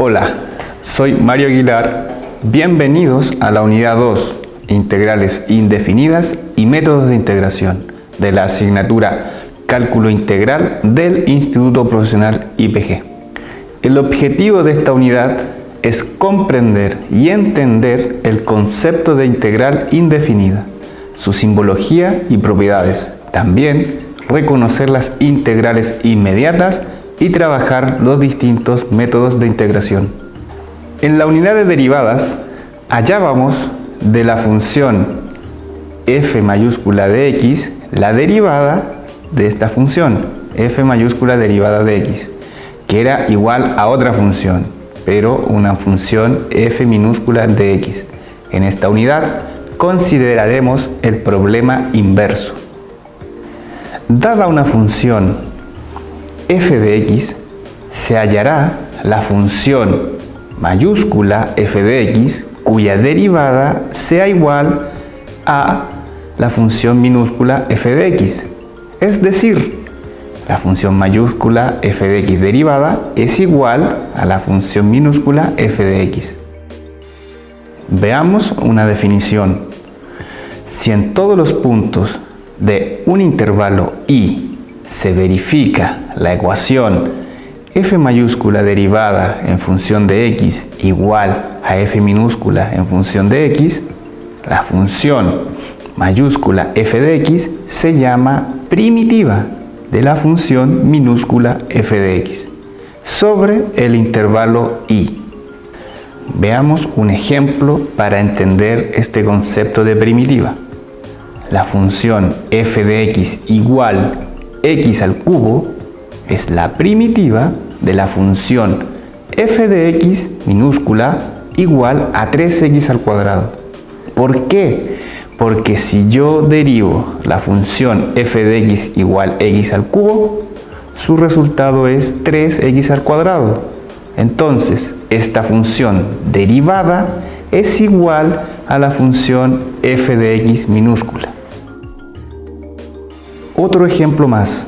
Hola, soy Mario Aguilar. Bienvenidos a la unidad 2, integrales indefinidas y métodos de integración, de la asignatura Cálculo Integral del Instituto Profesional IPG. El objetivo de esta unidad es comprender y entender el concepto de integral indefinida, su simbología y propiedades. También reconocer las integrales inmediatas y trabajar los distintos métodos de integración. En la unidad de derivadas hallábamos de la función f mayúscula de x la derivada de esta función f mayúscula derivada de x, que era igual a otra función, pero una función f minúscula de x. En esta unidad consideraremos el problema inverso. Dada una función f de x, se hallará la función mayúscula f de x cuya derivada sea igual a la función minúscula f de x. Es decir, la función mayúscula f de x derivada es igual a la función minúscula f de x. Veamos una definición. Si en todos los puntos de un intervalo i se verifica la ecuación f mayúscula derivada en función de x igual a f minúscula en función de x, la función mayúscula f de x se llama primitiva de la función minúscula f de x sobre el intervalo i. Veamos un ejemplo para entender este concepto de primitiva. La función f de x igual x al cubo es la primitiva de la función f de x minúscula igual a 3x al cuadrado. ¿Por qué? Porque si yo derivo la función f de x igual x al cubo, su resultado es 3x al cuadrado. Entonces, esta función derivada es igual a la función f de x minúscula. Otro ejemplo más.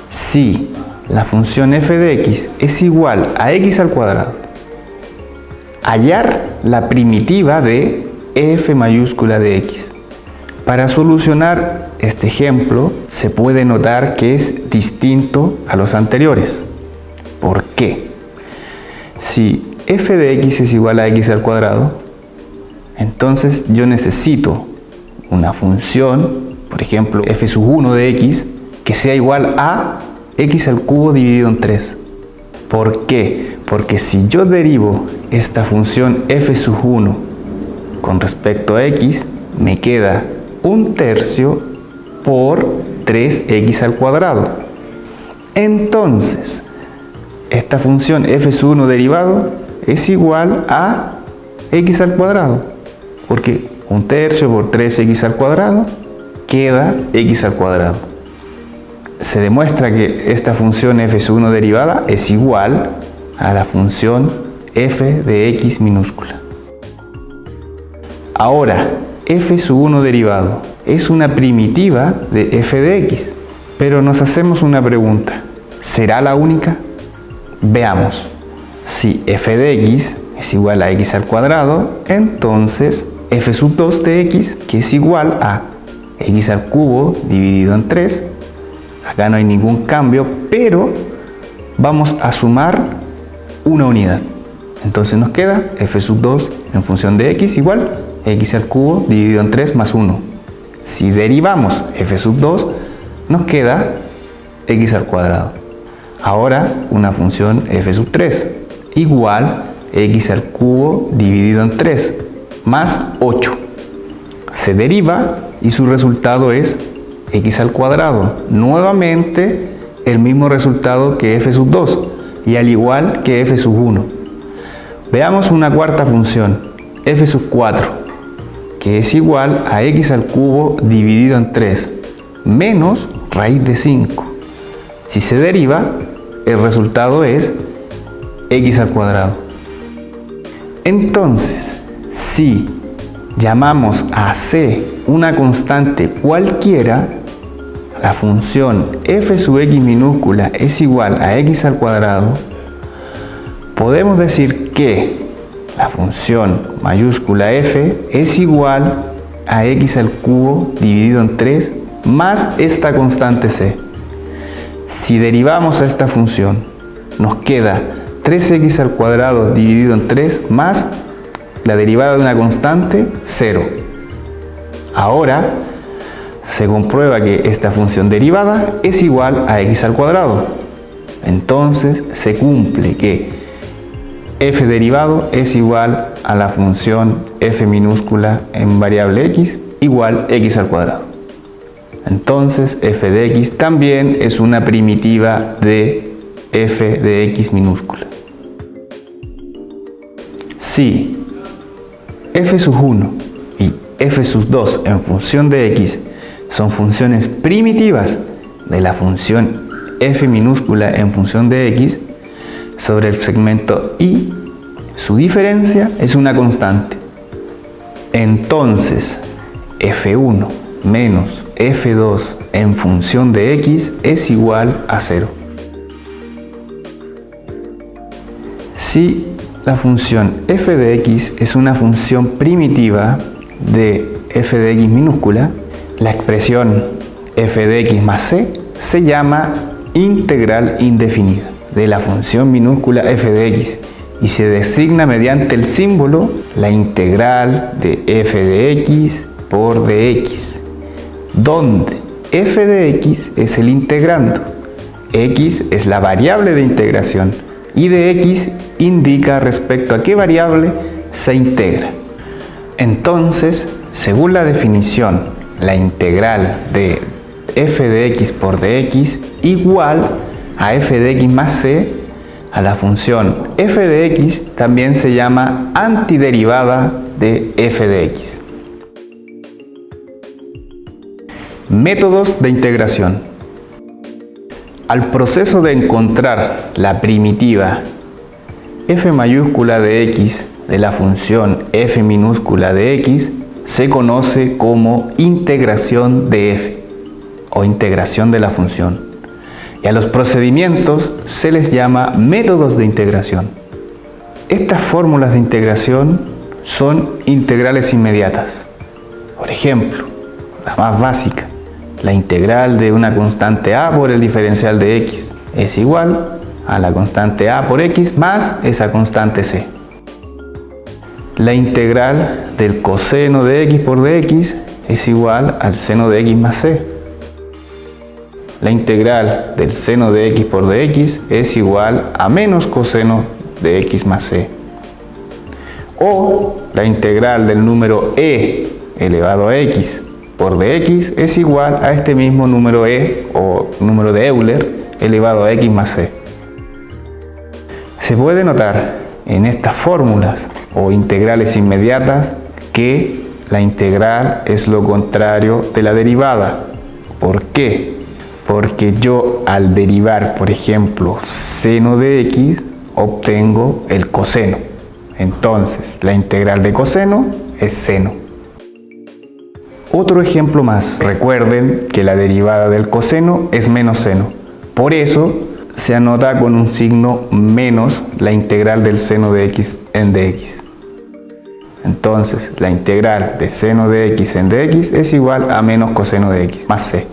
Si la función f de x es igual a x al cuadrado, hallar la primitiva de f mayúscula de x. Para solucionar este ejemplo se puede notar que es distinto a los anteriores. ¿Por qué? Si f de x es igual a x al cuadrado, entonces yo necesito una función, por ejemplo f1 de x, que sea igual a x al cubo dividido en 3. ¿Por qué? Porque si yo derivo esta función f1 con respecto a x, me queda 1/3 por 3x al cuadrado. Entonces, esta función f1 derivado es igual a x al cuadrado, porque 1/3 por 3x al cuadrado queda x al cuadrado. Se demuestra que esta función f1 derivada es igual a la función f de x minúscula. Ahora, f1 derivado es una primitiva de f de x, pero nos hacemos una pregunta: ¿será la única? Veamos. Si f de x es igual a x al cuadrado, entonces f2 de x, que es igual a x al cubo dividido en 3, acá no hay ningún cambio, pero vamos a sumar una unidad. Entonces nos queda f2 en función de x igual x al cubo dividido en 3 más 1. Si derivamos f2, nos queda x al cuadrado. Ahora una función f3 igual x al cubo dividido en 3 más 8. Se deriva y su resultado es x al cuadrado. Nuevamente el mismo resultado que f2 y al igual que f1. Veamos una cuarta función, f4, que es igual a x al cubo dividido en 3 menos raíz de 5. Si se deriva, el resultado es x al cuadrado. Entonces, si llamamos a c una constante cualquiera, la función f sub x minúscula es igual a x al cuadrado, podemos decir que la función mayúscula f es igual a x al cubo dividido en 3 más esta constante c. Si derivamos a esta función, nos queda 3x al cuadrado dividido en 3 más la derivada de una constante, 0. Ahora se comprueba que esta función derivada es igual a x al cuadrado. Entonces se cumple que f derivado es igual a la función f minúscula en variable x igual x al cuadrado. Entonces f de x también es una primitiva de f de x minúscula. Si f sub 1 y f sub 2 en función de x son funciones primitivas de la función f minúscula en función de x, sobre el segmento y su diferencia es una constante. Entonces f1 menos f2 en función de x es igual a 0. Si la función f de x es una función primitiva de f de x minúscula, la expresión f de x más c se llama integral indefinida de la función minúscula f de x y se designa mediante el símbolo la integral de f de x por dx, donde f de x es el integrando, x es la variable de integración y de x indica respecto a qué variable se integra. Entonces, según la definición, la integral de f de x por dx igual a f de x más c, a la función f de x también se llama antiderivada de f de x. Métodos de integración. Al proceso de encontrar la primitiva f mayúscula de x de la función f minúscula de x se conoce como integración de f o integración de la función. Y a los procedimientos se les llama métodos de integración. Estas fórmulas de integración son integrales inmediatas. Por ejemplo, la más básica, la integral de una constante a por el diferencial de x es igual a la constante a por x más esa constante c. La integral del coseno de x por dx es igual al seno de x más c. La integral del seno de x por dx es igual a menos coseno de x más c. O la integral del número e elevado a x por dx es igual a este mismo número e o número de Euler elevado a x más c. Se puede notar en estas fórmulas o integrales inmediatas que la integral es lo contrario de la derivada. ¿Por qué? Porque yo al derivar, por ejemplo, seno de x, obtengo el coseno. Entonces, la integral de coseno es seno. Otro ejemplo más. Recuerden que la derivada del coseno es menos seno. Por eso, se anota con un signo menos la integral del seno de x en dx. Entonces, la integral de seno de x en dx es igual a menos coseno de x más c.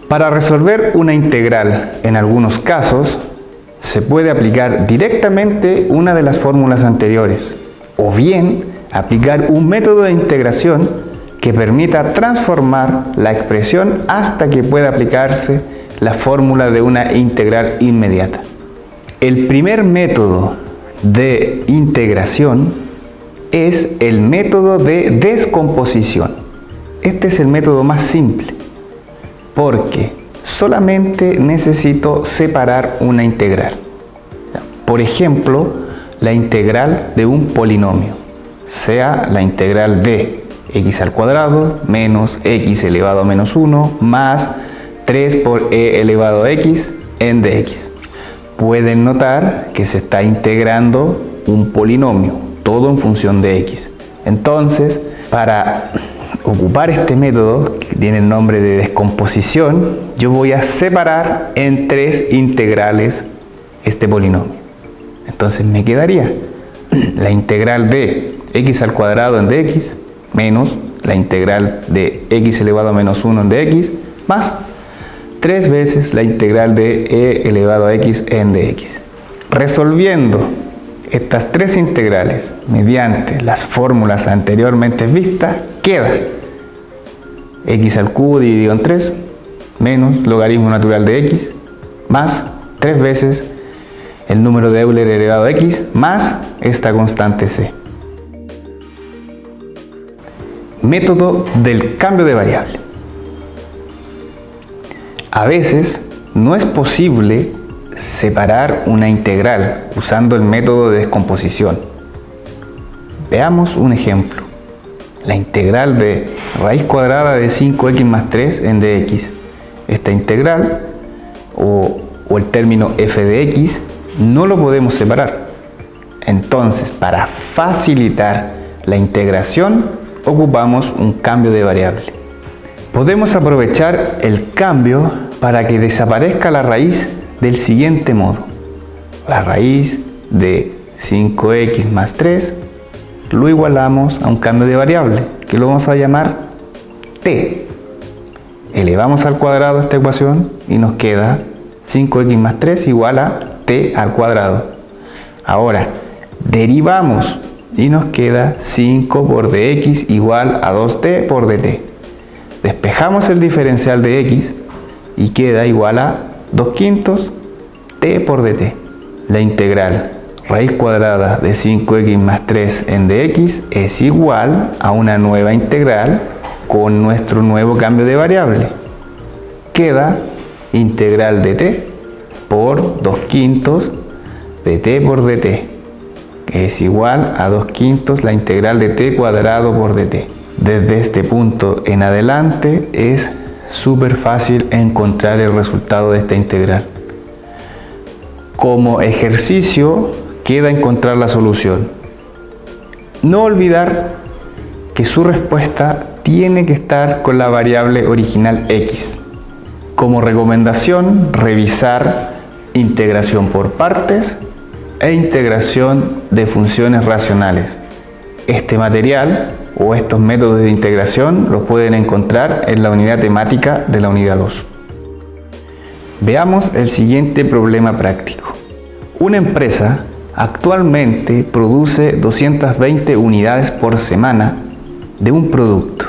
Para resolver una integral en algunos casos, se puede aplicar directamente una de las fórmulas anteriores, o bien aplicar un método de integración que permita transformar la expresión hasta que pueda aplicarse la fórmula de una integral inmediata. El primer método de integración es el método de descomposición. Este es el método más simple, porque solamente necesito separar una integral. Por ejemplo, la integral de un polinomio, sea la integral de x al cuadrado menos x elevado a menos 1 más 3 por e elevado a x en dx. Pueden notar que se está integrando un polinomio, todo en función de x. Entonces, para ocupar este método, que tiene el nombre de descomposición, yo voy a separar en tres integrales este polinomio. Entonces me quedaría la integral de x al cuadrado en dx menos la integral de x elevado a menos 1 en dx más 3 veces la integral de e elevado a x en dx. Resolviendo estas tres integrales mediante las fórmulas anteriormente vistas, queda x al cubo dividido en 3 menos logaritmo natural de x más 3 veces el número de Euler elevado a x más esta constante c. Método del cambio de variable. A veces no es posible separar una integral usando el método de descomposición. Veamos un ejemplo. La integral de raíz cuadrada de 5x más 3 en dx. Esta integral o el término f de x no lo podemos separar. Entonces, para facilitar la integración, ocupamos un cambio de variable. Podemos aprovechar el cambio para que desaparezca la raíz del siguiente modo. La raíz de 5x más 3 lo igualamos a un cambio de variable que lo vamos a llamar t. Elevamos al cuadrado esta ecuación y nos queda 5x más 3 igual a t al cuadrado. Ahora derivamos y nos queda 5 por dx igual a 2t por dt. Despejamos el diferencial de x y queda igual a 2/5 t por dt. La integral raíz cuadrada de 5x más 3 en dx es igual a una nueva integral con nuestro nuevo cambio de variable. Queda integral de t por 2/5 de t por dt, que es igual a 2/5 la integral de t cuadrado por dt. Desde este punto en adelante es súper fácil encontrar el resultado de esta integral. Como ejercicio queda encontrar la solución. No olvidar que su respuesta tiene que estar con la variable original x. Como recomendación, revisar integración por partes e integración de funciones racionales. Este material o estos métodos de integración los pueden encontrar en la unidad temática de la unidad 2. Veamos el siguiente problema práctico. Una empresa actualmente produce 220 unidades por semana de un producto.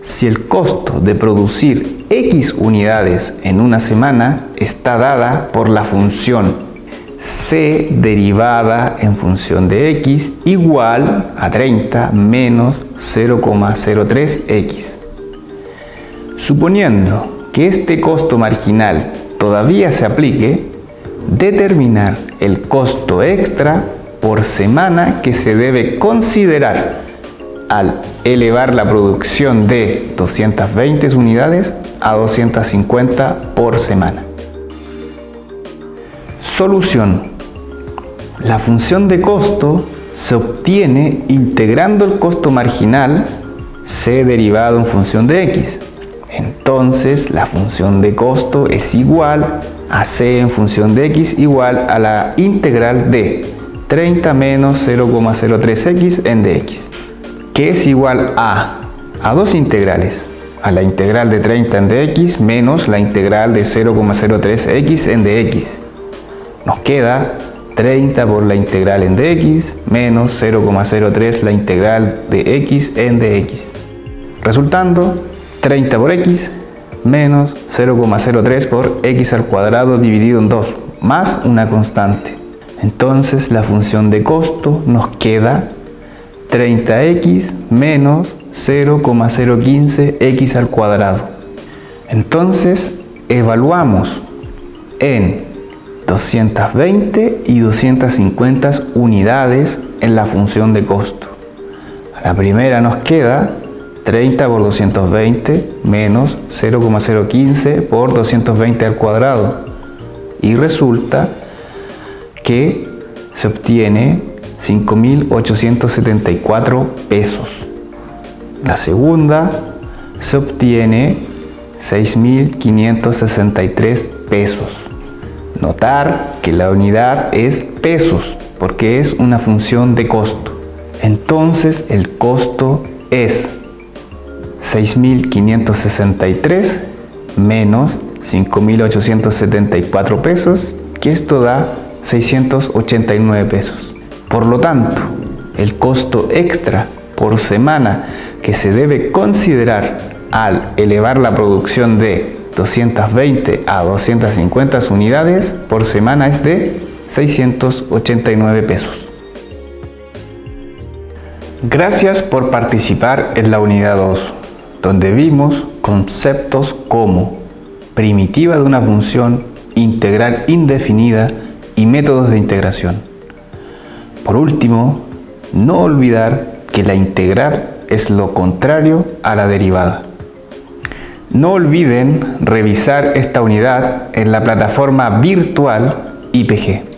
Si el costo de producir X unidades en una semana está dada por la función c derivada en función de x igual a 30 menos 0,03x. Suponiendo que este costo marginal todavía se aplique, determinar el costo extra por semana que se debe considerar al elevar la producción de 220 unidades a 250 por semana. Solución. La función de costo se obtiene integrando el costo marginal c derivado en función de x. Entonces la función de costo es igual a c en función de x igual a la integral de 30 menos 0,03x en dx, que es igual a dos integrales, a la integral de 30 en dx menos la integral de 0,03x en dx. Nos queda 30 por la integral en dx menos 0,03 la integral de x en dx, resultando 30 por x menos 0,03 por x al cuadrado dividido en 2 más una constante. Entonces la función de costo nos queda 30x menos 0,015x al cuadrado. Entonces evaluamos en 220 y 250 unidades en la función de costo. A la primera nos queda 30 por 220 menos 0,015 por 220 al cuadrado y resulta que se obtiene 5.874 pesos. La segunda se obtiene 6.563 pesos. Notar que la unidad es pesos, porque es una función de costo. Entonces el costo es 6.563 menos 5.874 pesos, que esto da 689 pesos. Por lo tanto, el costo extra por semana que se debe considerar al elevar la producción de 220 a 250 unidades por semana es de 689 pesos. Gracias por participar en la unidad 2, donde vimos conceptos como primitiva de una función, integral indefinida y métodos de integración. Por último, no olvidar que la integral es lo contrario a la derivada. No olviden revisar esta unidad en la plataforma virtual IPG.